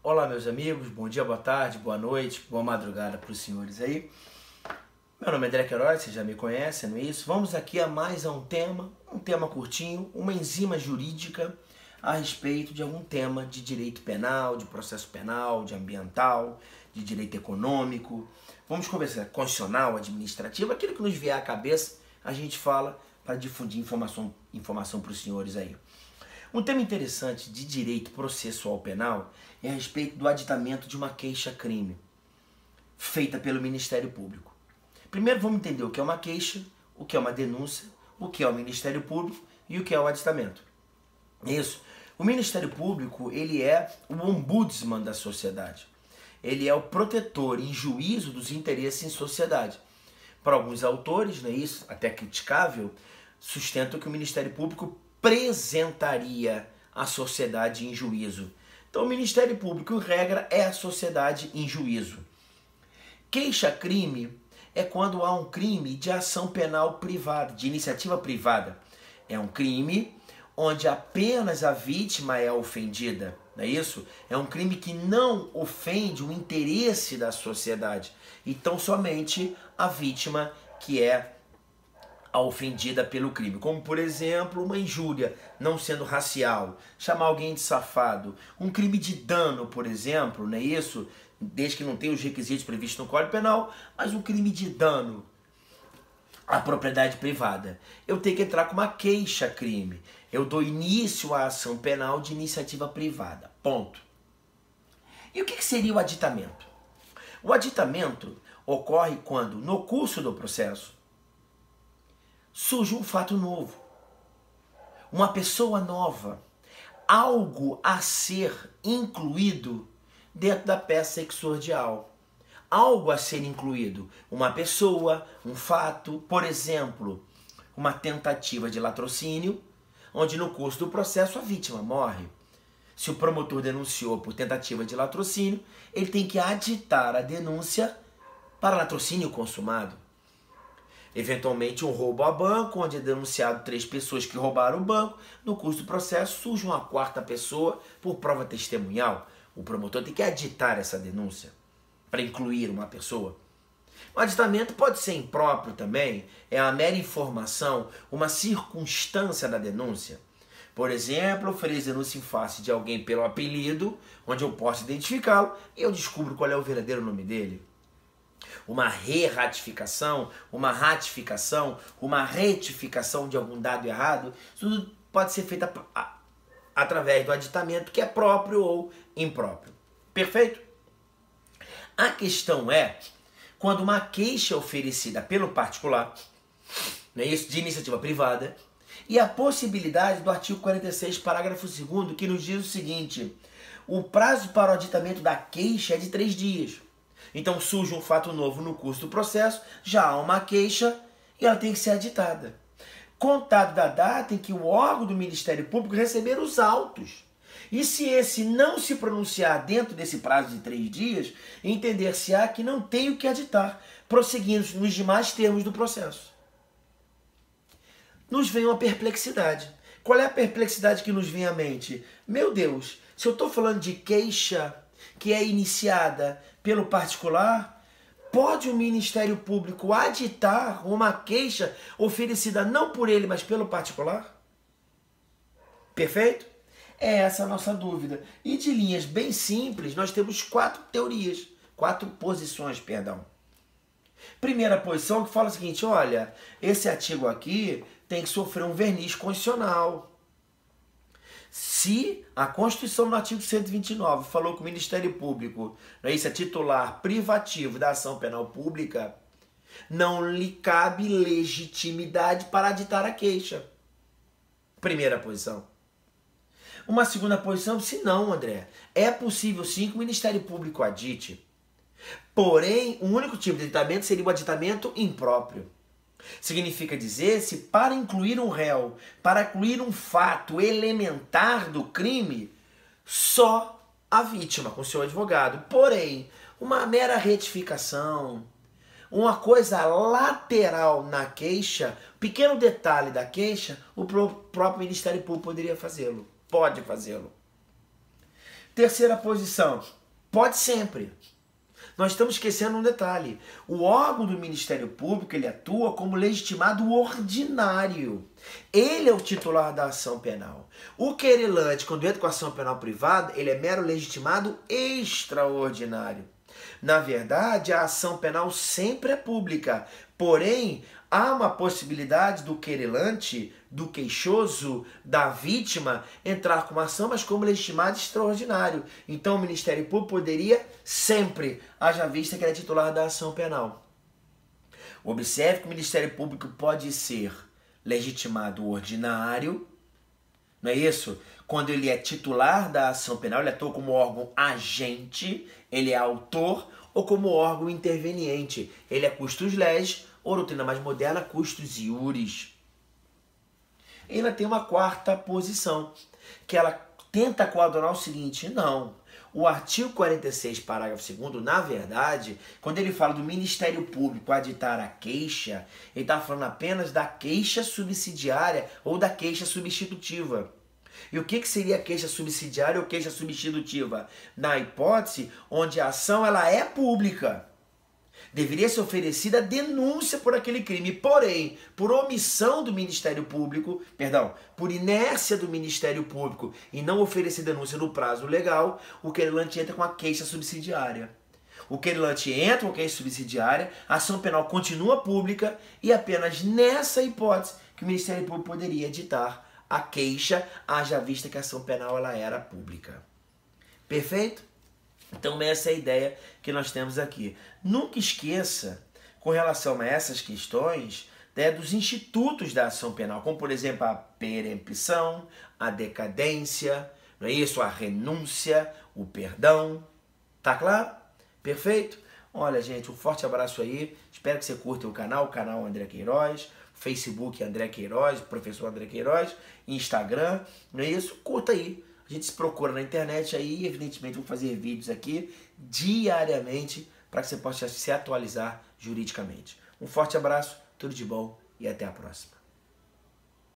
Olá, meus amigos, bom dia, boa tarde, boa noite, boa madrugada para os senhores aí. Meu nome é André Queiroz, vocês já me conhecem, não é isso? Vamos aqui a mais um tema curtinho, uma enzima jurídica a respeito de algum tema de direito penal, de processo penal, de ambiental, de direito econômico. Vamos conversar constitucional, administrativo, aquilo que nos vier à cabeça, a gente fala para difundir informação para os senhores aí. Um tema interessante de direito processual penal é a respeito do aditamento de uma queixa-crime feita pelo Ministério Público. Primeiro vamos entender o que é uma queixa, o que é uma denúncia, o que é o Ministério Público e o que é o aditamento. Isso. O Ministério Público, ele é o ombudsman da sociedade. Ele é o protetor em juízo dos interesses em sociedade. Para alguns autores, não é isso, até criticável, sustentam que o Ministério Público apresentaria a sociedade em juízo. Então o Ministério Público, em regra, é a sociedade em juízo. Queixa-crime é quando há um crime de ação penal privada, de iniciativa privada. É um crime onde apenas a vítima é ofendida, não é isso? É um crime que não ofende o interesse da sociedade. Então somente a vítima que é a ofendida pelo crime, como por exemplo uma injúria, não sendo racial, chamar alguém de safado, um crime de dano, por exemplo, não é isso? Desde que não tenha os requisitos previstos no Código Penal, mas um crime de dano à propriedade privada. Eu tenho que entrar com uma queixa-crime. Eu dou início à ação penal de iniciativa privada. Ponto. E o que seria o aditamento? O aditamento ocorre quando, no curso do processo, surge um fato novo, uma pessoa nova, algo a ser incluído dentro da peça exordial. Algo a ser incluído, uma pessoa, um fato, por exemplo, uma tentativa de latrocínio, onde no curso do processo a vítima morre. Se o promotor denunciou por tentativa de latrocínio, ele tem que aditar a denúncia para latrocínio consumado. Eventualmente um roubo a banco, onde é denunciado 3 pessoas que roubaram o banco. No curso do processo surge uma 4ª pessoa por prova testemunhal. O promotor tem que aditar essa denúncia para incluir uma pessoa. O aditamento pode ser impróprio também, é a mera informação, uma circunstância da denúncia. Por exemplo, ofereço denúncia em face de alguém pelo apelido, onde eu posso identificá-lo e eu descubro qual é o verdadeiro nome dele. Uma re-ratificação, uma ratificação, uma retificação de algum dado errado, tudo pode ser feito através do aditamento, que é próprio ou impróprio. Perfeito? A questão é, quando uma queixa é oferecida pelo particular, não é isso, de iniciativa privada, e a possibilidade do artigo 46, parágrafo 2º, que nos diz o seguinte: o prazo para o aditamento da queixa é de 3 dias. Então surge um fato novo no curso do processo, já há uma queixa e ela tem que ser aditada. Contado da data em que o órgão do Ministério Público receber os autos. E se esse não se pronunciar dentro desse prazo de 3 dias, entender-se-á que não tem o que aditar, prosseguindo nos demais termos do processo. Nos vem uma perplexidade. Qual é a perplexidade que nos vem à mente? Meu Deus, se eu estou falando de queixa que é iniciada pelo particular, pode o Ministério Público aditar uma queixa oferecida não por ele, mas pelo particular? Perfeito? É essa a nossa dúvida. E de linhas bem simples, nós temos 4 teorias, 4 posições, perdão. Primeira posição que fala o seguinte: olha, esse artigo aqui tem que sofrer um verniz constitucional. Se a Constituição, no artigo 129, falou que o Ministério Público, não é isso, é titular privativo da ação penal pública, não lhe cabe legitimidade para aditar a queixa. Primeira posição. Uma segunda posição, se não, André, é possível sim que o Ministério Público adite. Porém, o único tipo de aditamento seria o aditamento impróprio. Significa dizer, se para incluir um réu, para incluir um fato elementar do crime, só a vítima com seu advogado. Porém, uma mera retificação, uma coisa lateral na queixa, pequeno detalhe da queixa, o próprio Ministério Público poderia fazê-lo. Pode fazê-lo. Terceira posição, Pode sempre. Nós estamos esquecendo um detalhe. O órgão do Ministério Público, ele atua como legitimado ordinário. Ele é o titular da ação penal. O querelante, quando entra com a ação penal privada, ele é mero legitimado extraordinário. Na verdade, a ação penal sempre é pública, porém, há uma possibilidade do querelante, do queixoso, da vítima, entrar com uma ação, mas como legitimado extraordinário. Então, o Ministério Público poderia sempre, haja vista que ele é titular da ação penal. Observe que o Ministério Público pode ser legitimado ordinário, não é isso? Quando ele é titular da ação penal, ele atua como órgão agente, ele é autor, ou como órgão interveniente. Ele é custos legis, ou doutrina mais moderna, custos iuris. E ainda tem uma quarta posição, que ela tenta coadunar o seguinte: não. O artigo 46, parágrafo 2º, na verdade, quando ele fala do Ministério Público aditar a queixa, ele está falando apenas da queixa subsidiária ou da queixa substitutiva. E o que seria queixa subsidiária ou queixa substitutiva? Na hipótese onde a ação ela é pública. Deveria ser oferecida denúncia por aquele crime, porém, por omissão do Ministério Público, por inércia do Ministério Público e não oferecer denúncia no prazo legal, o querelante entra com a queixa subsidiária. O querelante entra com a queixa subsidiária, a ação penal continua pública e apenas nessa hipótese que o Ministério Público poderia editar a queixa, haja vista que a ação penal ela era pública. Perfeito? Então essa é a ideia que nós temos aqui. Nunca esqueça, com relação a essas questões, dos institutos da ação penal, como por exemplo a perempção, a decadência, não é isso? A renúncia, o perdão. Tá claro? Perfeito? Olha, gente, um forte abraço aí. Espero que você curta o canal André Queiroz, Facebook André Queiroz, professor André Queiroz, Instagram, não é isso? Curta aí. A gente se procura na internet aí e, evidentemente, vou fazer vídeos aqui diariamente para que você possa se atualizar juridicamente. Um forte abraço, tudo de bom e até a próxima.